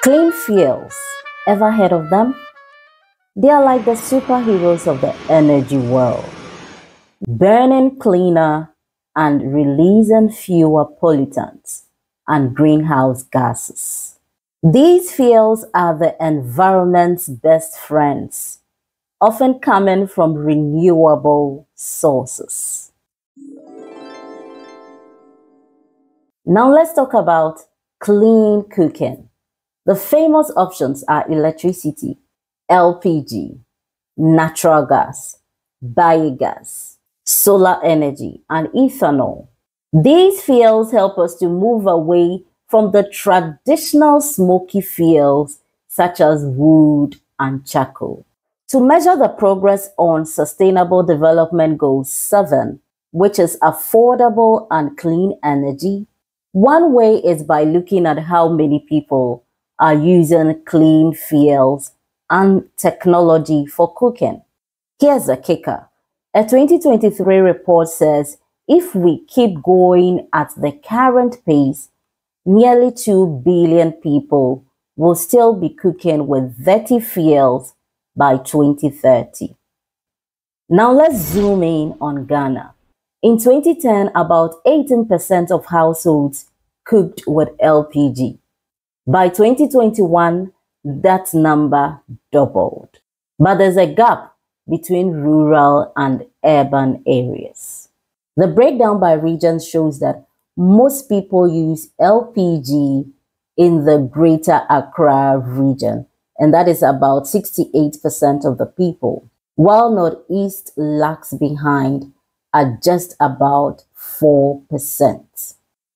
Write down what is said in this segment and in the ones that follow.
Clean fuels, ever heard of them? They are like the superheroes of the energy world, burning cleaner and releasing fewer pollutants and greenhouse gases. These fuels are the environment's best friends, often coming from renewable sources. Now let's talk about clean cooking. The famous options are electricity, LPG, natural gas, biogas, solar energy, and ethanol. These fuels help us to move away from the traditional smoky fuels such as wood and charcoal. To measure the progress on Sustainable Development Goal 7, which is affordable and clean energy, one way is by looking at how many people are using clean fuels and technology for cooking. Here's a kicker. A 2023 report says if we keep going at the current pace, nearly 2 billion people will still be cooking with dirty fuels by 2030. Now let's zoom in on Ghana. In 2010, about 18% of households cooked with LPG. By 2021, that number doubled. But there's a gap between rural and urban areas. The breakdown by region shows that most people use LPG in the Greater Accra region, and that is about 68% of the people, while Northeast lags behind at just about 4%.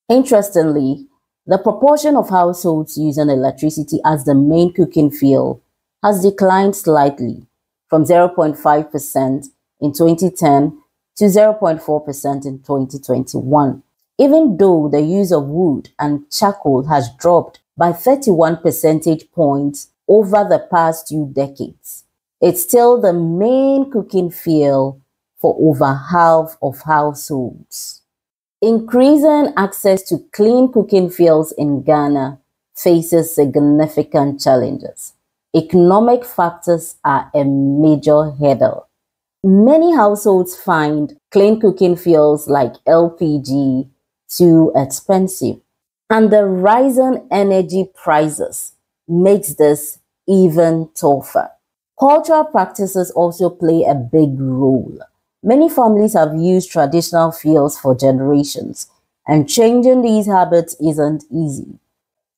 Interestingly, the proportion of households using electricity as the main cooking fuel has declined slightly from 0.5% in 2010 to 0.4% in 2021, even though the use of wood and charcoal has dropped by 31 percentage points over the past 2 decades. It's still the main cooking fuel for over half of households. Increasing access to clean cooking fuels in Ghana faces significant challenges. Economic factors are a major hurdle. Many households find clean cooking fuels like LPG too expensive, and the rising energy prices makes this even tougher. Cultural practices also play a big role. Many families have used traditional fuels for generations, and changing these habits isn't easy.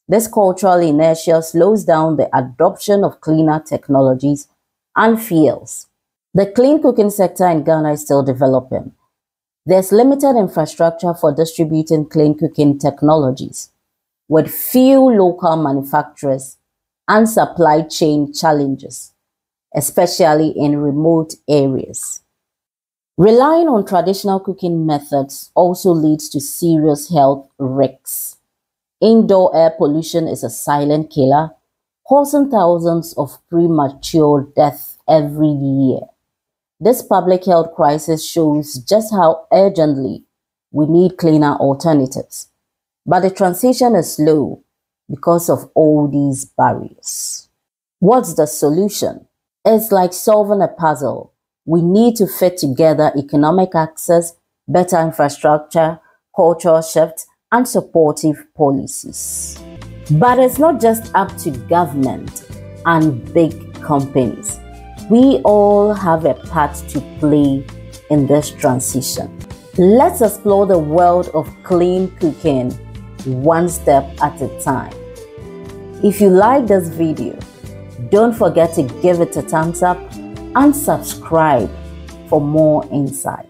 This cultural inertia slows down the adoption of cleaner technologies and fuels. The clean cooking sector in Ghana is still developing. There's limited infrastructure for distributing clean cooking technologies, with few local manufacturers and supply chain challenges, especially in remote areas. Relying on traditional cooking methods also leads to serious health risks. Indoor air pollution is a silent killer, causing thousands of premature deaths every year. This public health crisis shows just how urgently we need cleaner alternatives. But the transition is slow because of all these barriers. What's the solution? It's like solving a puzzle. We need to fit together economic access, better infrastructure, cultural shifts, and supportive policies. But it's not just up to government and big companies. We all have a part to play in this transition. Let's explore the world of clean cooking one step at a time. If you like this video, don't forget to give it a thumbs up and subscribe for more insight.